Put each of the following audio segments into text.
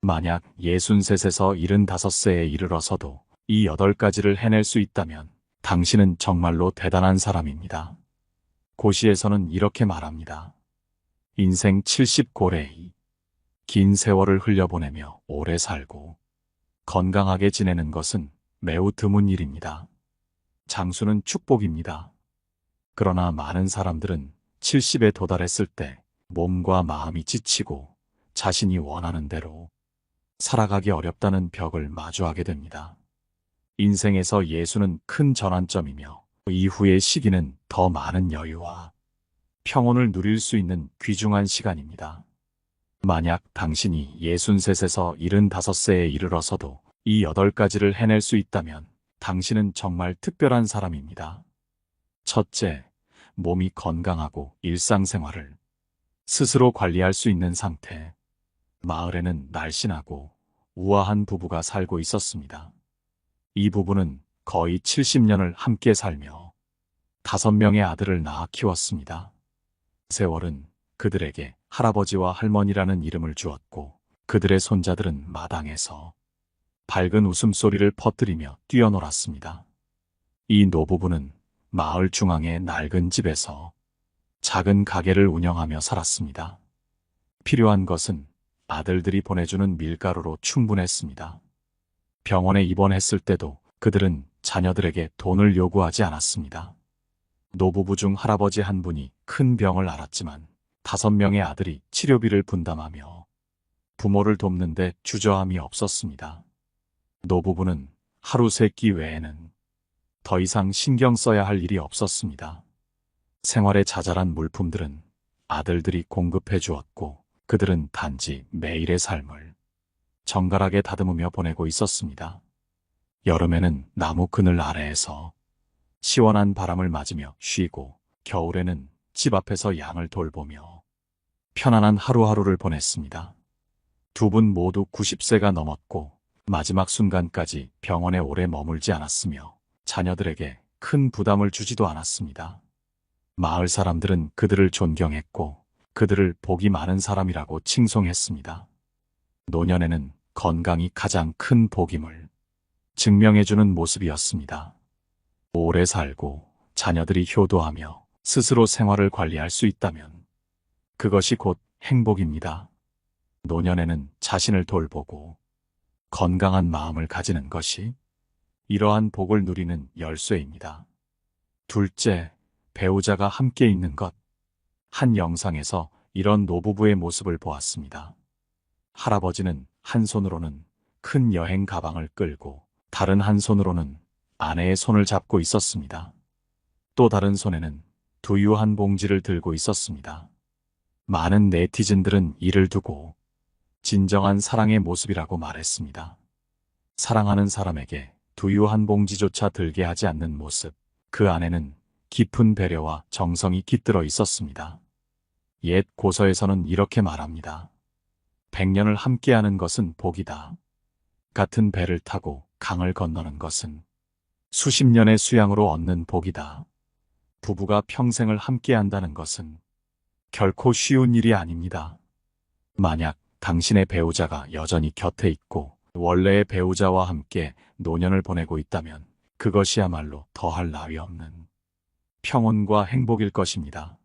만약 63에서 75세에 이르러서도 이 8가지를 해낼 수 있다면 당신은 정말로 대단한 사람입니다. 고시에서는 이렇게 말합니다. 인생 70고래이 긴 세월을 흘려보내며 오래 살고 건강하게 지내는 것은 매우 드문 일입니다. 장수는 축복입니다. 그러나 많은 사람들은 70에 도달했을 때 몸과 마음이 지치고 자신이 원하는 대로 살아가기 어렵다는 벽을 마주하게 됩니다. 인생에서 예수는 큰 전환점이며 이후의 시기는 더 많은 여유와 평온을 누릴 수 있는 귀중한 시간입니다. 만약 당신이 63에서 75세에 이르러서도 이 8가지를 해낼 수 있다면 당신은 정말 특별한 사람입니다. 첫째, 몸이 건강하고 일상생활을 스스로 관리할 수 있는 상태. 마을에는 날씬하고 우아한 부부가 살고 있었습니다. 이 부부는 거의 70년을 함께 살며 5명의 아들을 낳아 키웠습니다. 세월은 그들에게 할아버지와 할머니라는 이름을 주었고 그들의 손자들은 마당에서 밝은 웃음소리를 퍼뜨리며 뛰어놀았습니다. 이 노부부는 마을 중앙의 낡은 집에서 작은 가게를 운영하며 살았습니다. 필요한 것은 아들들이 보내주는 밀가루로 충분했습니다. 병원에 입원했을 때도 그들은 자녀들에게 돈을 요구하지 않았습니다. 노부부 중 할아버지 한 분이 큰 병을 앓았지만 5명의 아들이 치료비를 분담하며 부모를 돕는데 주저함이 없었습니다. 노부부는 하루 3끼 외에는 더 이상 신경 써야 할 일이 없었습니다. 생활에 자잘한 물품들은 아들들이 공급해 주었고 그들은 단지 매일의 삶을 정갈하게 다듬으며 보내고 있었습니다. 여름에는 나무 그늘 아래에서 시원한 바람을 맞으며 쉬고 겨울에는 집 앞에서 양을 돌보며 편안한 하루하루를 보냈습니다. 두 분 모두 90세가 넘었고 마지막 순간까지 병원에 오래 머물지 않았으며 자녀들에게 큰 부담을 주지도 않았습니다. 마을 사람들은 그들을 존경했고 그들을 복이 많은 사람이라고 칭송했습니다. 노년에는 건강이 가장 큰 복임을 증명해주는 모습이었습니다. 오래 살고 자녀들이 효도하며 스스로 생활을 관리할 수 있다면 그것이 곧 행복입니다. 노년에는 자신을 돌보고 건강한 마음을 가지는 것이 이러한 복을 누리는 열쇠입니다. 둘째, 배우자가 함께 있는 것. 한 영상에서 이런 노부부의 모습을 보았습니다. 할아버지는 한 손으로는 큰 여행 가방을 끌고 다른 한 손으로는 아내의 손을 잡고 있었습니다. 또 다른 손에는 두유 한 봉지를 들고 있었습니다. 많은 네티즌들은 이를 두고 진정한 사랑의 모습이라고 말했습니다. 사랑하는 사람에게 두유 한 봉지조차 들게 하지 않는 모습, 그 안에는 깊은 배려와 정성이 깃들어 있었습니다. 옛 고서에서는 이렇게 말합니다. 100년을 함께하는 것은 복이다. 같은 배를 타고 강을 건너는 것은 수십 년의 수양으로 얻는 복이다. 부부가 평생을 함께한다는 것은 결코 쉬운 일이 아닙니다. 만약 당신의 배우자가 여전히 곁에 있고 원래의 배우자와 함께 노년을 보내고 있다면 그것이야말로 더할 나위 없는 평온과 행복일 것입니다.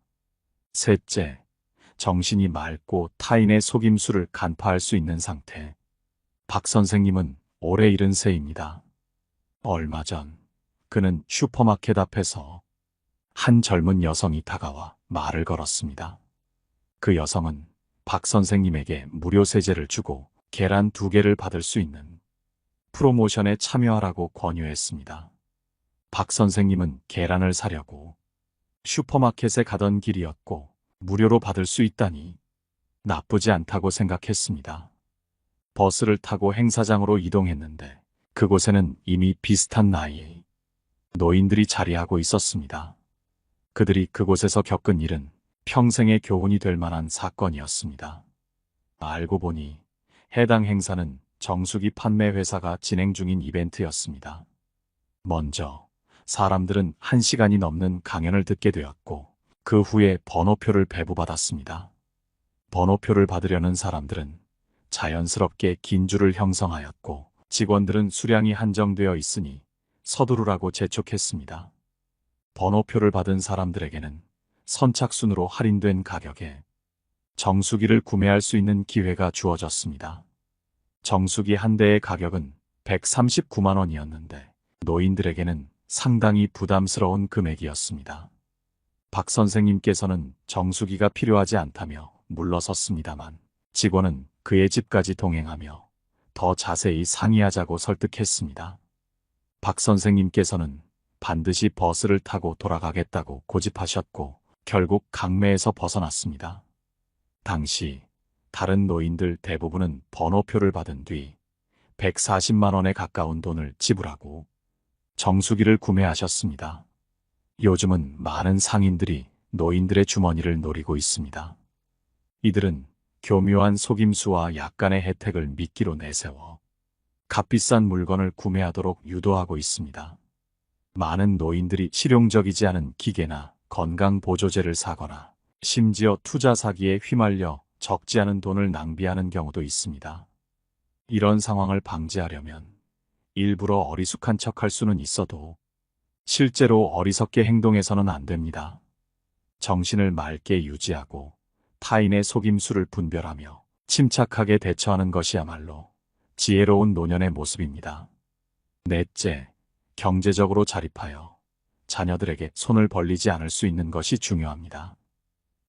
셋째, 정신이 맑고 타인의 속임수를 간파할 수 있는 상태. 박 선생님은 올해 70세입니다. 얼마 전 그는 슈퍼마켓 앞에서 한 젊은 여성이 다가와 말을 걸었습니다. 그 여성은 박 선생님에게 무료 세제를 주고 계란 2개를 받을 수 있는 프로모션에 참여하라고 권유했습니다. 박 선생님은 계란을 사려고 슈퍼마켓에 가던 길이었고 무료로 받을 수 있다니 나쁘지 않다고 생각했습니다. 버스를 타고 행사장으로 이동했는데 그곳에는 이미 비슷한 나이의 노인들이 자리하고 있었습니다. 그들이 그곳에서 겪은 일은 평생의 교훈이 될 만한 사건이었습니다. 알고 보니 해당 행사는 정수기 판매 회사가 진행 중인 이벤트였습니다. 먼저 사람들은 1시간이 넘는 강연을 듣게 되었고 그 후에 번호표를 배부받았습니다. 번호표를 받으려는 사람들은 자연스럽게 긴 줄을 형성하였고 직원들은 수량이 한정되어 있으니 서두르라고 재촉했습니다. 번호표를 받은 사람들에게는 선착순으로 할인된 가격에 정수기를 구매할 수 있는 기회가 주어졌습니다. 정수기 한 대의 가격은 139만 원이었는데 노인들에게는 상당히 부담스러운 금액이었습니다. 박 선생님께서는 정수기가 필요하지 않다며 물러섰습니다만 직원은 그의 집까지 동행하며 더 자세히 상의하자고 설득했습니다. 박 선생님께서는 반드시 버스를 타고 돌아가겠다고 고집하셨고 결국 강매에서 벗어났습니다. 당시 다른 노인들 대부분은 번호표를 받은 뒤 140만 원에 가까운 돈을 지불하고 정수기를 구매하셨습니다. 요즘은 많은 상인들이 노인들의 주머니를 노리고 있습니다. 이들은 교묘한 속임수와 약간의 혜택을 미끼로 내세워 값비싼 물건을 구매하도록 유도하고 있습니다. 많은 노인들이 실용적이지 않은 기계나 건강보조제를 사거나 심지어 투자 사기에 휘말려 적지 않은 돈을 낭비하는 경우도 있습니다. 이런 상황을 방지하려면 일부러 어리숙한 척할 수는 있어도 실제로 어리석게 행동해서는 안 됩니다. 정신을 맑게 유지하고 타인의 속임수를 분별하며 침착하게 대처하는 것이야말로 지혜로운 노년의 모습입니다. 넷째, 경제적으로 자립하여 자녀들에게 손을 벌리지 않을 수 있는 것이 중요합니다.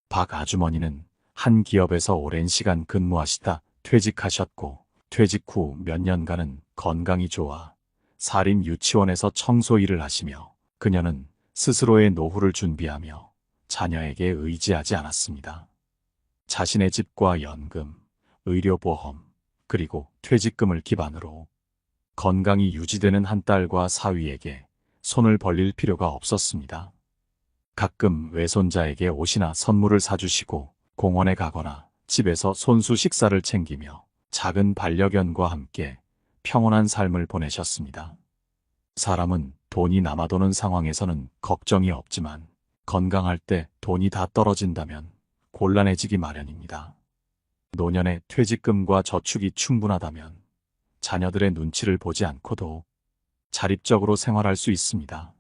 박 아주머니는 한 기업에서 오랜 시간 근무하시다 퇴직하셨고 퇴직 후 몇 년간은 건강이 좋아 사립 유치원에서 청소 일을 하시며 그녀는 스스로의 노후를 준비하며 자녀에게 의지하지 않았습니다. 자신의 집과 연금, 의료보험, 그리고 퇴직금을 기반으로 건강이 유지되는 한 딸과 사위에게 손을 벌릴 필요가 없었습니다. 가끔 외손자에게 옷이나 선물을 사주시고 공원에 가거나 집에서 손수 식사를 챙기며 작은 반려견과 함께 평온한 삶을 보내셨습니다. 사람은 돈이 남아도는 상황에서는 걱정이 없지만 건강할 때 돈이 다 떨어진다면 곤란해지기 마련입니다. 노년의 퇴직금과 저축이 충분하다면 자녀들의 눈치를 보지 않고도 자립적으로 생활할 수 있습니다.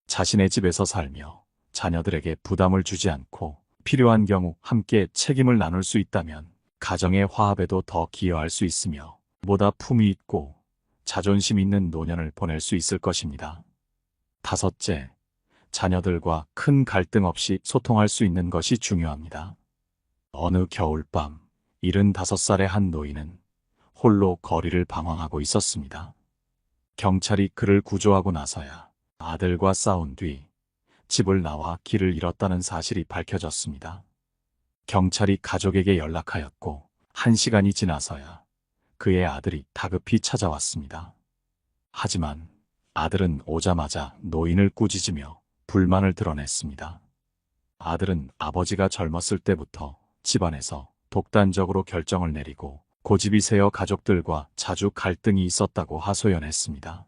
자신의 집에서 살며 자녀들에게 부담을 주지 않고 필요한 경우 함께 책임을 나눌 수 있다면 가정의 화합에도 더 기여할 수 있으며 보다 품위 있고 자존심 있는 노년을 보낼 수 있을 것입니다. 다섯째, 자녀들과 큰 갈등 없이 소통할 수 있는 것이 중요합니다. 어느 겨울밤 75살의 한 노인은 홀로 거리를 방황하고 있었습니다. 경찰이 그를 구조하고 나서야 아들과 싸운 뒤 집을 나와 길을 잃었다는 사실이 밝혀졌습니다. 경찰이 가족에게 연락하였고 1시간이 지나서야 그의 아들이 다급히 찾아왔습니다. 하지만 아들은 오자마자 노인을 꾸짖으며 불만을 드러냈습니다. 아들은 아버지가 젊었을 때부터 집안에서 독단적으로 결정을 내리고 고집이 세어 가족들과 자주 갈등이 있었다고 하소연했습니다.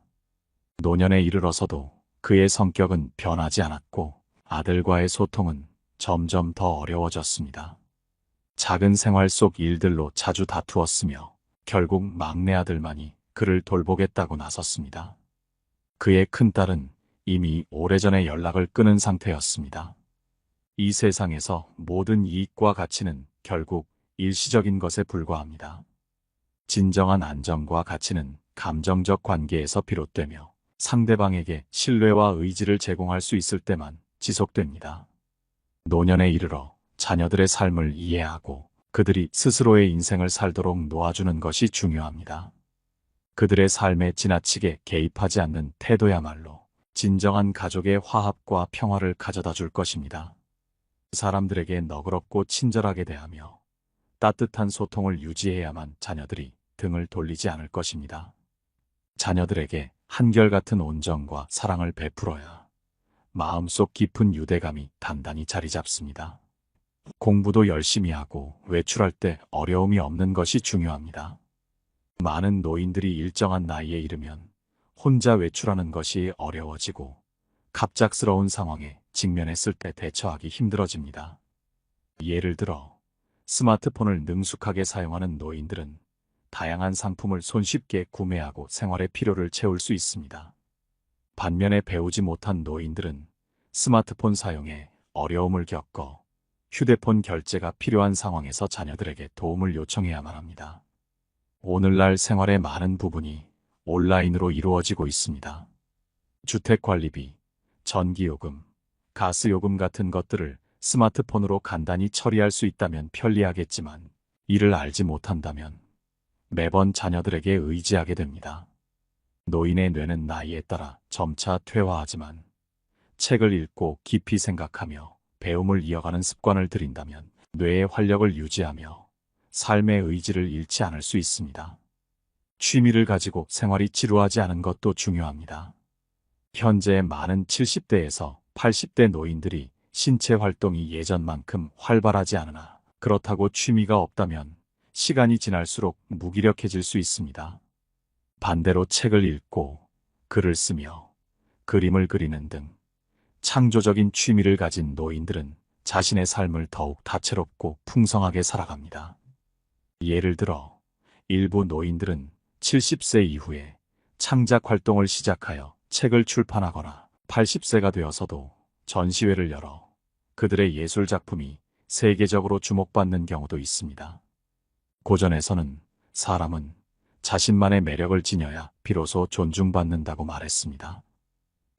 노년에 이르러서도 그의 성격은 변하지 않았고 아들과의 소통은 점점 더 어려워졌습니다. 작은 생활 속 일들로 자주 다투었으며 결국 막내 아들만이 그를 돌보겠다고 나섰습니다. 그의 큰딸은 이미 오래전에 연락을 끊은 상태였습니다. 이 세상에서 모든 이익과 가치는 결국 일시적인 것에 불과합니다. 진정한 안정과 가치는 감정적 관계에서 비롯되며 상대방에게 신뢰와 의지를 제공할 수 있을 때만 지속됩니다. 노년에 이르러 자녀들의 삶을 이해하고 그들이 스스로의 인생을 살도록 놓아주는 것이 중요합니다. 그들의 삶에 지나치게 개입하지 않는 태도야말로 진정한 가족의 화합과 평화를 가져다 줄 것입니다. 사람들에게 너그럽고 친절하게 대하며 따뜻한 소통을 유지해야만 자녀들이 등을 돌리지 않을 것입니다. 자녀들에게 한결같은 온정과 사랑을 베풀어야 마음속 깊은 유대감이 단단히 자리 잡습니다. 공부도 열심히 하고 외출할 때 어려움이 없는 것이 중요합니다. 많은 노인들이 일정한 나이에 이르면 혼자 외출하는 것이 어려워지고 갑작스러운 상황에 직면했을 때 대처하기 힘들어집니다. 예를 들어 스마트폰을 능숙하게 사용하는 노인들은 다양한 상품을 손쉽게 구매하고 생활의 필요를 채울 수 있습니다. 반면에 배우지 못한 노인들은 스마트폰 사용에 어려움을 겪어 휴대폰 결제가 필요한 상황에서 자녀들에게 도움을 요청해야만 합니다. 오늘날 생활의 많은 부분이 온라인으로 이루어지고 있습니다. 주택관리비, 전기요금, 가스요금 같은 것들을 스마트폰으로 간단히 처리할 수 있다면 편리하겠지만 이를 알지 못한다면 매번 자녀들에게 의지하게 됩니다. 노인의 뇌는 나이에 따라 점차 퇴화하지만 책을 읽고 깊이 생각하며 배움을 이어가는 습관을 들인다면 뇌의 활력을 유지하며 삶의 의지를 잃지 않을 수 있습니다. 취미를 가지고 생활이 지루하지 않은 것도 중요합니다. 현재 많은 70대에서 80대 노인들이 신체 활동이 예전만큼 활발하지 않으나 그렇다고 취미가 없다면 시간이 지날수록 무기력해질 수 있습니다. 반대로 책을 읽고 글을 쓰며 그림을 그리는 등 창조적인 취미를 가진 노인들은 자신의 삶을 더욱 다채롭고 풍성하게 살아갑니다. 예를 들어 일부 노인들은 70세 이후에 창작 활동을 시작하여 책을 출판하거나 80세가 되어서도 전시회를 열어 그들의 예술작품이 세계적으로 주목받는 경우도 있습니다. 고전에서는 사람은 자신만의 매력을 지녀야 비로소 존중받는다고 말했습니다.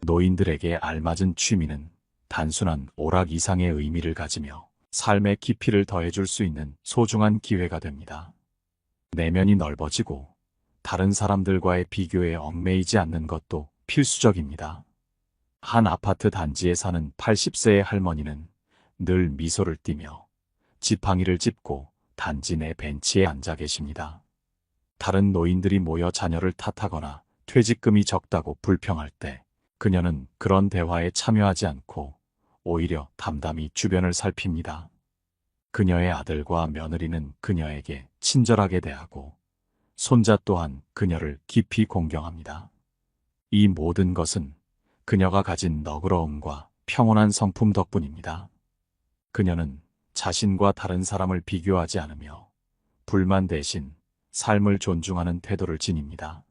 노인들에게 알맞은 취미는 단순한 오락 이상의 의미를 가지며 삶의 깊이를 더해줄 수 있는 소중한 기회가 됩니다. 내면이 넓어지고 다른 사람들과의 비교에 얽매이지 않는 것도 필수적입니다. 한 아파트 단지에 사는 80세의 할머니는 늘 미소를 띠며 지팡이를 짚고 단지 내 벤치에 앉아 계십니다. 다른 노인들이 모여 자녀를 탓하거나 퇴직금이 적다고 불평할 때 그녀는 그런 대화에 참여하지 않고 오히려 담담히 주변을 살핍니다. 그녀의 아들과 며느리는 그녀에게 친절하게 대하고 손자 또한 그녀를 깊이 공경합니다. 이 모든 것은 그녀가 가진 너그러움과 평온한 성품 덕분입니다. 그녀는 자신과 다른 사람을 비교하지 않으며 불만 대신 삶을 존중하는 태도를 지닙니다.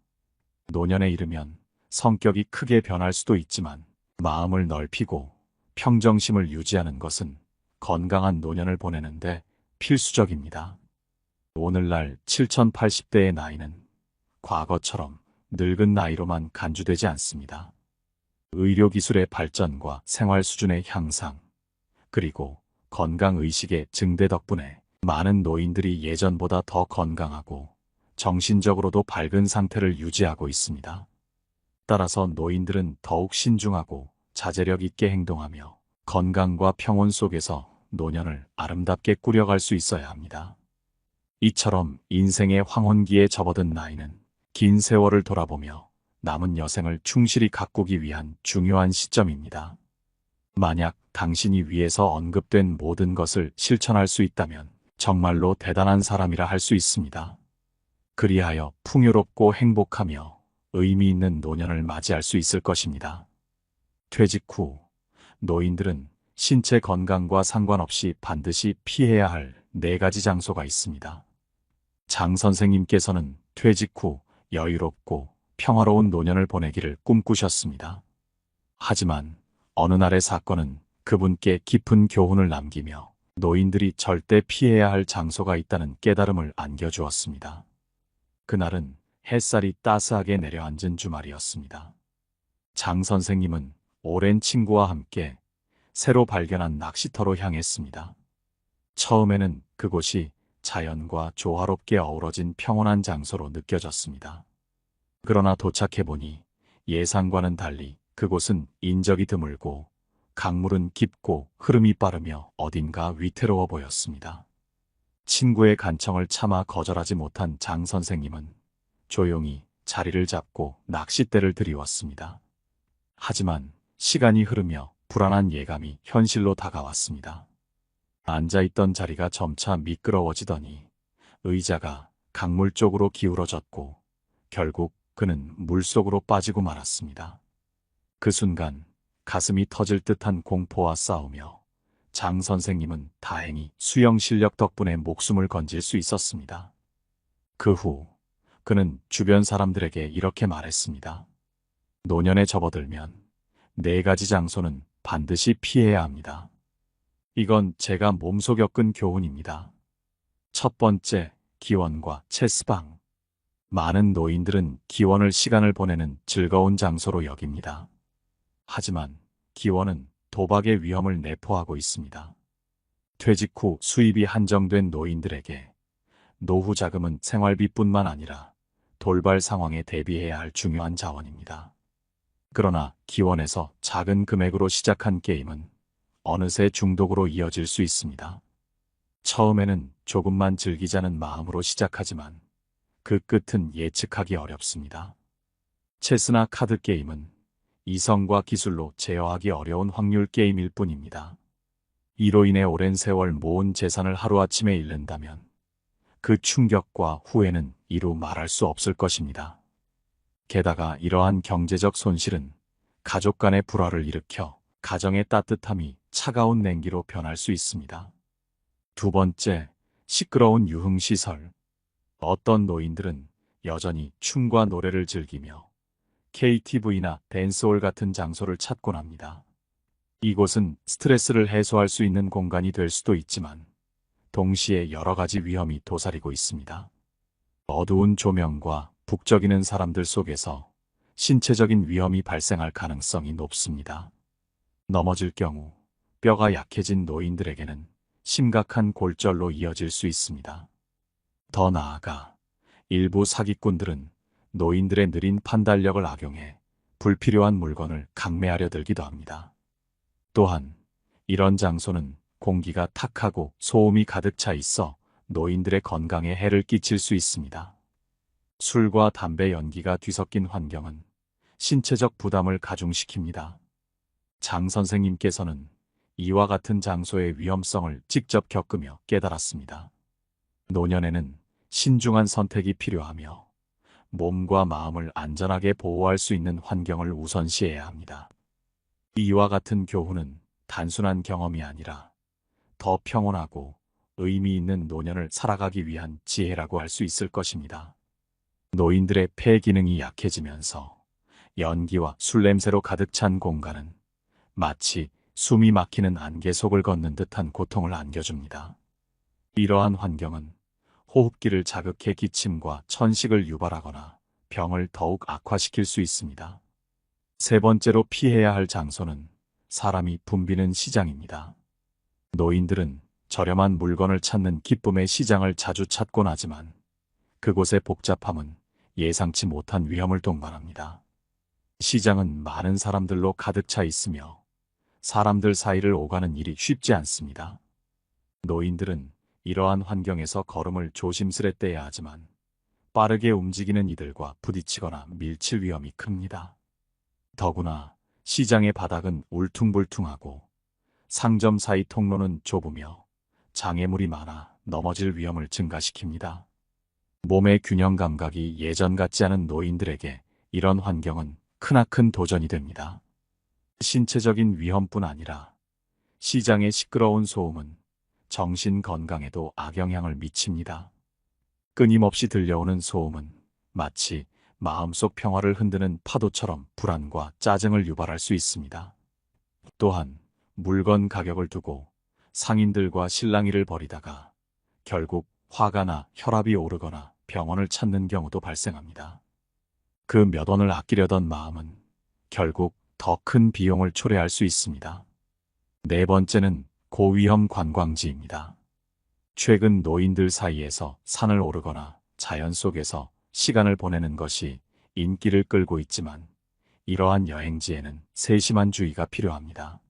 노년에 이르면 성격이 크게 변할 수도 있지만 마음을 넓히고 평정심을 유지하는 것은 건강한 노년을 보내는데 필수적입니다. 오늘날 7080대의 나이는 과거처럼 늙은 나이로만 간주되지 않습니다. 의료기술의 발전과 생활 수준의 향상, 그리고 건강의식의 증대 덕분에 많은 노인들이 예전보다 더 건강하고 정신적으로도 밝은 상태를 유지하고 있습니다. 따라서 노인들은 더욱 신중하고 자제력 있게 행동하며 건강과 평온 속에서 노년을 아름답게 꾸려갈 수 있어야 합니다. 이처럼 인생의 황혼기에 접어든 나이는 긴 세월을 돌아보며 남은 여생을 충실히 가꾸기 위한 중요한 시점입니다. 만약 당신이 위에서 언급된 모든 것을 실천할 수 있다면 정말로 대단한 사람이라 할 수 있습니다. 그리하여 풍요롭고 행복하며 의미 있는 노년을 맞이할 수 있을 것입니다. 퇴직 후 노인들은 신체 건강과 상관없이 반드시 피해야 할 4가지 장소가 있습니다. 장 선생님께서는 퇴직 후 여유롭고 평화로운 노년을 보내기를 꿈꾸셨습니다. 하지만 어느 날의 사건은 그분께 깊은 교훈을 남기며 노인들이 절대 피해야 할 장소가 있다는 깨달음을 안겨주었습니다. 그날은 햇살이 따스하게 내려앉은 주말이었습니다. 장 선생님은 오랜 친구와 함께 새로 발견한 낚시터로 향했습니다. 처음에는 그곳이 자연과 조화롭게 어우러진 평온한 장소로 느껴졌습니다. 그러나 도착해보니 예상과는 달리 그곳은 인적이 드물고 강물은 깊고 흐름이 빠르며 어딘가 위태로워 보였습니다. 친구의 간청을 차마 거절하지 못한 장 선생님은 조용히 자리를 잡고 낚싯대를 들이웠습니다. 하지만 시간이 흐르며 불안한 예감이 현실로 다가왔습니다. 앉아있던 자리가 점차 미끄러워지더니 의자가 강물 쪽으로 기울어졌고 결국 그는 물속으로 빠지고 말았습니다. 그 순간 가슴이 터질 듯한 공포와 싸우며 장 선생님은 다행히 수영 실력 덕분에 목숨을 건질 수 있었습니다. 그 후 그는 주변 사람들에게 이렇게 말했습니다. 노년에 접어들면 4가지 장소는 반드시 피해야 합니다. 이건 제가 몸소 겪은 교훈입니다. 첫 번째, 기원과 체스방. 많은 노인들은 기원을 시간을 보내는 즐거운 장소로 여깁니다. 하지만 기원은 도박의 위험을 내포하고 있습니다. 퇴직 후 수입이 한정된 노인들에게 노후 자금은 생활비뿐만 아니라 돌발 상황에 대비해야 할 중요한 자원입니다. 그러나 기원에서 작은 금액으로 시작한 게임은 어느새 중독으로 이어질 수 있습니다. 처음에는 조금만 즐기자는 마음으로 시작하지만 그 끝은 예측하기 어렵습니다. 체스나 카드 게임은 이성과 기술로 제어하기 어려운 확률 게임일 뿐입니다. 이로 인해 오랜 세월 모은 재산을 하루아침에 잃는다면 그 충격과 후회는 이루 말할 수 없을 것입니다. 게다가 이러한 경제적 손실은 가족 간의 불화를 일으켜 가정의 따뜻함이 차가운 냉기로 변할 수 있습니다. 두 번째, 시끄러운 유흥시설. 어떤 노인들은 여전히 춤과 노래를 즐기며 KTV나 댄스홀 같은 장소를 찾곤 합니다. 이곳은 스트레스를 해소할 수 있는 공간이 될 수도 있지만 동시에 여러 가지 위험이 도사리고 있습니다. 어두운 조명과 북적이는 사람들 속에서 신체적인 위험이 발생할 가능성이 높습니다. 넘어질 경우 뼈가 약해진 노인들에게는 심각한 골절로 이어질 수 있습니다. 더 나아가 일부 사기꾼들은 노인들의 느린 판단력을 악용해 불필요한 물건을 강매하려 들기도 합니다. 또한 이런 장소는 공기가 탁하고 소음이 가득 차 있어 노인들의 건강에 해를 끼칠 수 있습니다. 술과 담배 연기가 뒤섞인 환경은 신체적 부담을 가중시킵니다. 장 선생님께서는 이와 같은 장소의 위험성을 직접 겪으며 깨달았습니다. 노년에는 신중한 선택이 필요하며 몸과 마음을 안전하게 보호할 수 있는 환경을 우선시해야 합니다. 이와 같은 교훈은 단순한 경험이 아니라 더 평온하고 의미 있는 노년을 살아가기 위한 지혜라고 할 수 있을 것입니다. 노인들의 폐 기능이 약해지면서 연기와 술 냄새로 가득 찬 공간은 마치 숨이 막히는 안개 속을 걷는 듯한 고통을 안겨줍니다. 이러한 환경은 호흡기를 자극해 기침과 천식을 유발하거나 병을 더욱 악화시킬 수 있습니다. 세 번째로 피해야 할 장소는 사람이 붐비는 시장입니다. 노인들은 저렴한 물건을 찾는 기쁨의 시장을 자주 찾곤 하지만 그곳의 복잡함은 예상치 못한 위험을 동반합니다. 시장은 많은 사람들로 가득 차 있으며 사람들 사이를 오가는 일이 쉽지 않습니다. 노인들은 이러한 환경에서 걸음을 조심스레 떼야 하지만 빠르게 움직이는 이들과 부딪히거나 밀칠 위험이 큽니다. 더구나 시장의 바닥은 울퉁불퉁하고 상점 사이 통로는 좁으며 장애물이 많아 넘어질 위험을 증가시킵니다. 몸의 균형 감각이 예전 같지 않은 노인들에게 이런 환경은 크나큰 도전이 됩니다. 신체적인 위험뿐 아니라 시장의 시끄러운 소음은 정신 건강에도 악영향을 미칩니다. 끊임없이 들려오는 소음은 마치 마음속 평화를 흔드는 파도처럼 불안과 짜증을 유발할 수 있습니다. 또한 물건 가격을 두고 상인들과 실랑이를 벌이다가 결국 화가 나 혈압이 오르거나 병원을 찾는 경우도 발생합니다. 그 몇 원을 아끼려던 마음은 결국 더 큰 비용을 초래할 수 있습니다. 네 번째는 고위험 관광지입니다. 최근 노인들 사이에서 산을 오르거나 자연 속에서 시간을 보내는 것이 인기를 끌고 있지만 이러한 여행지에는 세심한 주의가 필요합니다.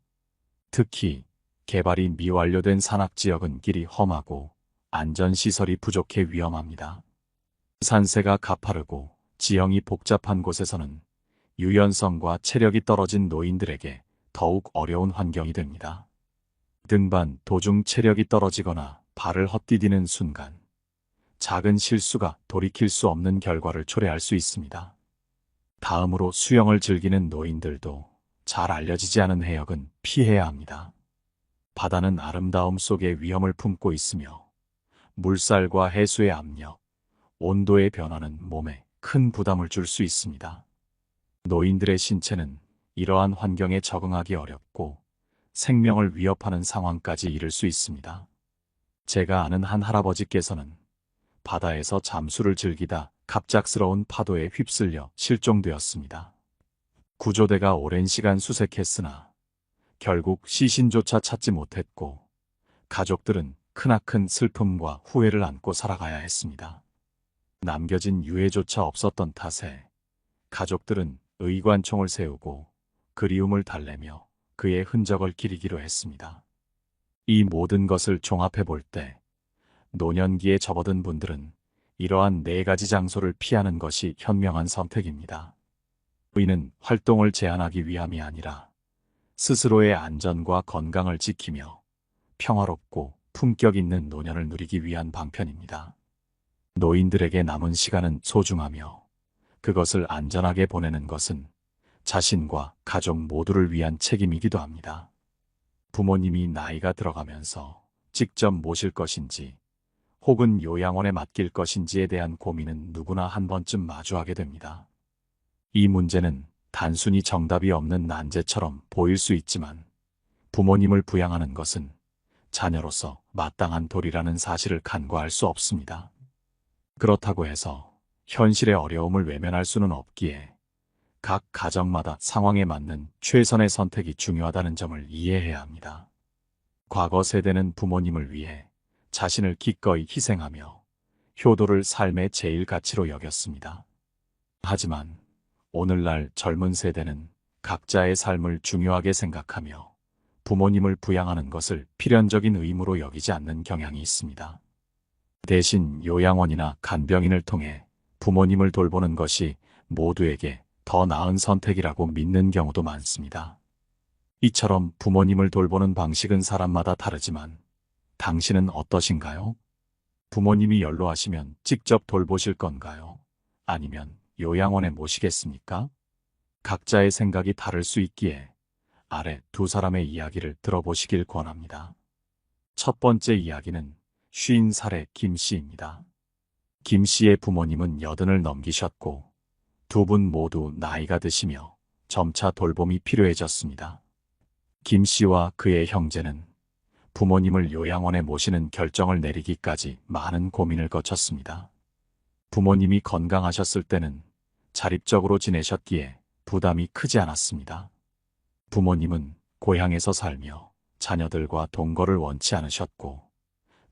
특히 개발이 미완료된 산악지역은 길이 험하고 안전시설이 부족해 위험합니다. 산세가 가파르고 지형이 복잡한 곳에서는 유연성과 체력이 떨어진 노인들에게 더욱 어려운 환경이 됩니다. 등반 도중 체력이 떨어지거나 발을 헛디디는 순간 작은 실수가 돌이킬 수 없는 결과를 초래할 수 있습니다. 다음으로 수영을 즐기는 노인들도 잘 알려지지 않은 해역은 피해야 합니다. 바다는 아름다움 속에 위험을 품고 있으며 물살과 해수의 압력, 온도의 변화는 몸에 큰 부담을 줄 수 있습니다. 노인들의 신체는 이러한 환경에 적응하기 어렵고 생명을 위협하는 상황까지 이를 수 있습니다. 제가 아는 한 할아버지께서는 바다에서 잠수를 즐기다 갑작스러운 파도에 휩쓸려 실종되었습니다. 구조대가 오랜 시간 수색했으나 결국 시신조차 찾지 못했고 가족들은 크나큰 슬픔과 후회를 안고 살아가야 했습니다. 남겨진 유해조차 없었던 탓에 가족들은 의관총을 세우고 그리움을 달래며 그의 흔적을 기리기로 했습니다. 이 모든 것을 종합해 볼 때 노년기에 접어든 분들은 이러한 4가지 장소를 피하는 것이 현명한 선택입니다. 이는 활동을 제한하기 위함이 아니라 스스로의 안전과 건강을 지키며 평화롭고 품격 있는 노년을 누리기 위한 방편입니다. 노인들에게 남은 시간은 소중하며 그것을 안전하게 보내는 것은 자신과 가족 모두를 위한 책임이기도 합니다. 부모님이 나이가 들어가면서 직접 모실 것인지 혹은 요양원에 맡길 것인지에 대한 고민은 누구나 한 번쯤 마주하게 됩니다. 이 문제는 단순히 정답이 없는 난제처럼 보일 수 있지만 부모님을 부양하는 것은 자녀로서 마땅한 도리라는 사실을 간과할 수 없습니다. 그렇다고 해서 현실의 어려움을 외면할 수는 없기에 각 가정마다 상황에 맞는 최선의 선택이 중요하다는 점을 이해해야 합니다. 과거 세대는 부모님을 위해 자신을 기꺼이 희생하며 효도를 삶의 제일 가치로 여겼습니다. 하지만 오늘날 젊은 세대는 각자의 삶을 중요하게 생각하며 부모님을 부양하는 것을 필연적인 의무로 여기지 않는 경향이 있습니다. 대신 요양원이나 간병인을 통해 부모님을 돌보는 것이 모두에게 더 나은 선택이라고 믿는 경우도 많습니다. 이처럼 부모님을 돌보는 방식은 사람마다 다르지만 당신은 어떠신가요? 부모님이 연로하시면 직접 돌보실 건가요? 아니면 요양원에 모시겠습니까? 각자의 생각이 다를 수 있기에 아래 2사람의 이야기를 들어보시길 권합니다. 첫 번째 이야기는 50살의 김 씨입니다. 김 씨의 부모님은 80을 넘기셨고 2분 모두 나이가 드시며 점차 돌봄이 필요해졌습니다. 김 씨와 그의 형제는 부모님을 요양원에 모시는 결정을 내리기까지 많은 고민을 거쳤습니다. 부모님이 건강하셨을 때는 자립적으로 지내셨기에 부담이 크지 않았습니다. 부모님은 고향에서 살며 자녀들과 동거를 원치 않으셨고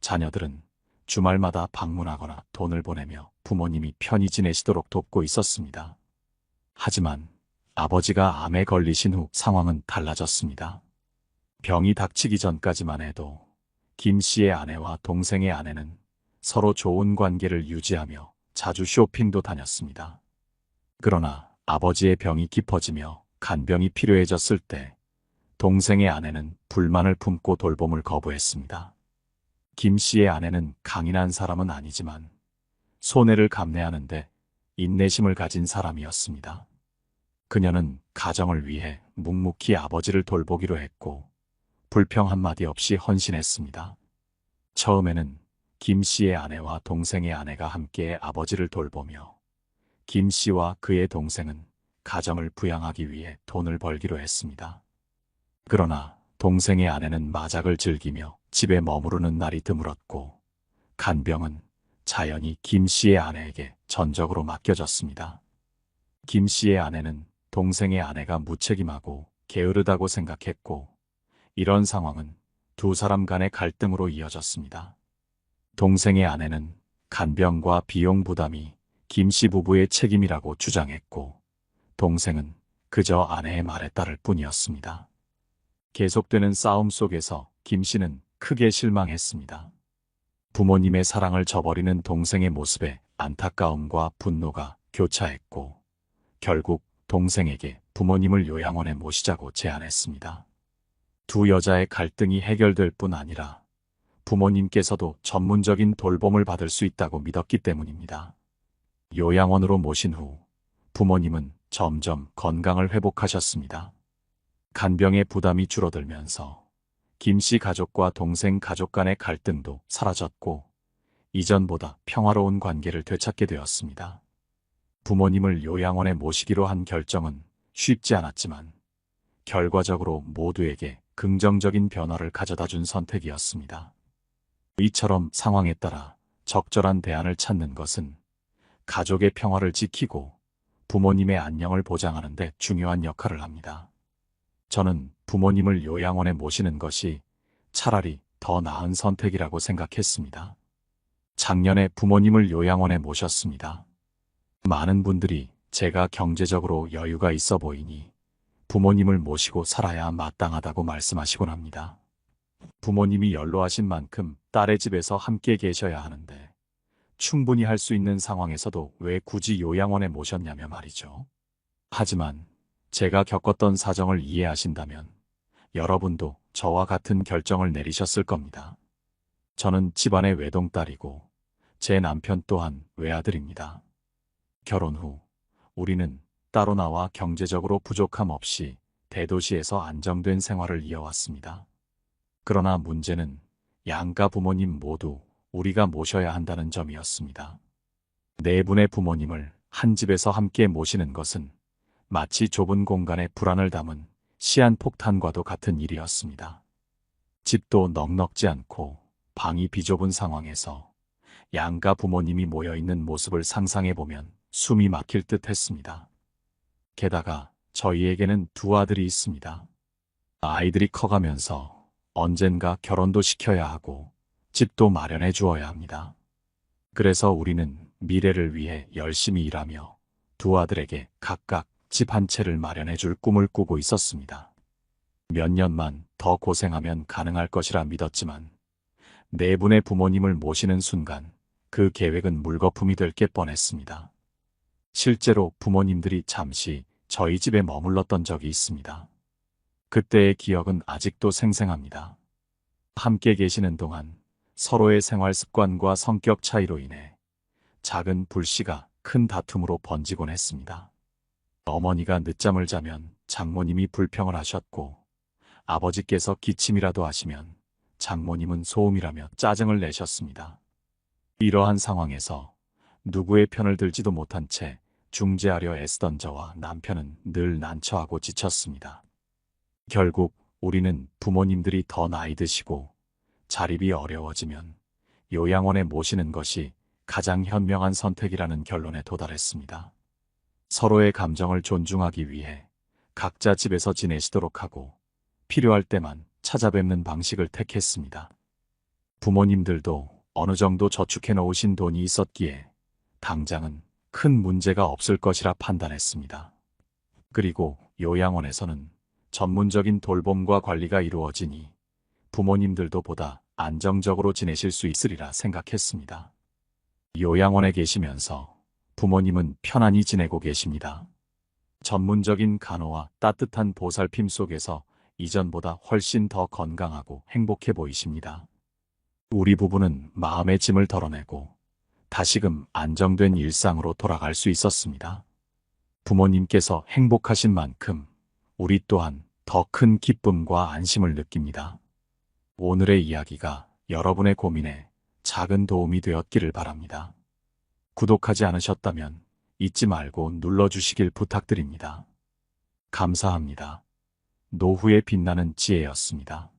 자녀들은 주말마다 방문하거나 돈을 보내며 부모님이 편히 지내시도록 돕고 있었습니다. 하지만 아버지가 암에 걸리신 후 상황은 달라졌습니다. 병이 닥치기 전까지만 해도 김 씨의 아내와 동생의 아내는 서로 좋은 관계를 유지하며 자주 쇼핑도 다녔습니다. 그러나 아버지의 병이 깊어지며 간병이 필요해졌을 때 동생의 아내는 불만을 품고 돌봄을 거부했습니다. 김 씨의 아내는 강인한 사람은 아니지만 손해를 감내하는데 인내심을 가진 사람이었습니다. 그녀는 가정을 위해 묵묵히 아버지를 돌보기로 했고 불평 한마디 없이 헌신했습니다. 처음에는 김 씨의 아내와 동생의 아내가 함께 아버지를 돌보며 김 씨와 그의 동생은 가정을 부양하기 위해 돈을 벌기로 했습니다. 그러나 동생의 아내는 마작을 즐기며 집에 머무르는 날이 드물었고 간병은 자연히 김 씨의 아내에게 전적으로 맡겨졌습니다. 김 씨의 아내는 동생의 아내가 무책임하고 게으르다고 생각했고 이런 상황은 2사람 간의 갈등으로 이어졌습니다. 동생의 아내는 간병과 비용 부담이 김 씨 부부의 책임이라고 주장했고 동생은 그저 아내의 말에 따를 뿐이었습니다. 계속되는 싸움 속에서 김 씨는 크게 실망했습니다. 부모님의 사랑을 저버리는 동생의 모습에 안타까움과 분노가 교차했고 결국 동생에게 부모님을 요양원에 모시자고 제안했습니다. 2 여자의 갈등이 해결될 뿐 아니라 부모님께서도 전문적인 돌봄을 받을 수 있다고 믿었기 때문입니다. 요양원으로 모신 후 부모님은 점점 건강을 회복하셨습니다. 간병의 부담이 줄어들면서 김 씨 가족과 동생 가족 간의 갈등도 사라졌고 이전보다 평화로운 관계를 되찾게 되었습니다. 부모님을 요양원에 모시기로 한 결정은 쉽지 않았지만 결과적으로 모두에게 긍정적인 변화를 가져다 준 선택이었습니다. 이처럼 상황에 따라 적절한 대안을 찾는 것은 가족의 평화를 지키고 부모님의 안녕을 보장하는 데 중요한 역할을 합니다. 저는 부모님을 요양원에 모시는 것이 차라리 더 나은 선택이라고 생각했습니다. 작년에 부모님을 요양원에 모셨습니다. 많은 분들이 제가 경제적으로 여유가 있어 보이니 부모님을 모시고 살아야 마땅하다고 말씀하시곤 합니다. 부모님이 연로하신 만큼 딸의 집에서 함께 계셔야 하는데 충분히 할 수 있는 상황에서도 왜 굳이 요양원에 모셨냐며 말이죠. 하지만 제가 겪었던 사정을 이해하신다면 여러분도 저와 같은 결정을 내리셨을 겁니다. 저는 집안의 외동딸이고 제 남편 또한 외아들입니다. 결혼 후 우리는 따로 나와 경제적으로 부족함 없이 대도시에서 안정된 생활을 이어왔습니다. 그러나 문제는 양가 부모님 모두 우리가 모셔야 한다는 점이었습니다. 네 분의 부모님을 한 집에서 함께 모시는 것은 마치 좁은 공간에 불안을 담은 시한폭탄과도 같은 일이었습니다. 집도 넉넉지 않고 방이 비좁은 상황에서 양가 부모님이 모여있는 모습을 상상해보면 숨이 막힐 듯 했습니다. 게다가 저희에게는 두 아들이 있습니다. 아이들이 커가면서 언젠가 결혼도 시켜야 하고 집도 마련해 주어야 합니다. 그래서 우리는 미래를 위해 열심히 일하며 두 아들에게 각각 집 한 채를 마련해 줄 꿈을 꾸고 있었습니다. 몇 년만 더 고생하면 가능할 것이라 믿었지만 네 분의 부모님을 모시는 순간 그 계획은 물거품이 될 게 뻔했습니다. 실제로 부모님들이 잠시 저희 집에 머물렀던 적이 있습니다. 그때의 기억은 아직도 생생합니다. 함께 계시는 동안 서로의 생활 습관과 성격 차이로 인해 작은 불씨가 큰 다툼으로 번지곤 했습니다. 어머니가 늦잠을 자면 장모님이 불평을 하셨고 아버지께서 기침이라도 하시면 장모님은 소음이라며 짜증을 내셨습니다. 이러한 상황에서 누구의 편을 들지도 못한 채 중재하려 애쓰던 저와 남편은 늘 난처하고 지쳤습니다. 결국 우리는 부모님들이 더 나이 드시고 자립이 어려워지면 요양원에 모시는 것이 가장 현명한 선택이라는 결론에 도달했습니다. 서로의 감정을 존중하기 위해 각자 집에서 지내시도록 하고 필요할 때만 찾아뵙는 방식을 택했습니다. 부모님들도 어느 정도 저축해 놓으신 돈이 있었기에 당장은 큰 문제가 없을 것이라 판단했습니다. 그리고 요양원에서는 전문적인 돌봄과 관리가 이루어지니 부모님들도 보다 안정적으로 지내실 수 있으리라 생각했습니다. 요양원에 계시면서 부모님은 편안히 지내고 계십니다. 전문적인 간호와 따뜻한 보살핌 속에서 이전보다 훨씬 더 건강하고 행복해 보이십니다. 우리 부부는 마음의 짐을 덜어내고 다시금 안정된 일상으로 돌아갈 수 있었습니다. 부모님께서 행복하신 만큼 우리 또한 더 큰 기쁨과 안심을 느낍니다. 오늘의 이야기가 여러분의 고민에 작은 도움이 되었기를 바랍니다. 구독하지 않으셨다면 잊지 말고 눌러주시길 부탁드립니다. 감사합니다. 노후에 빛나는 지혜였습니다.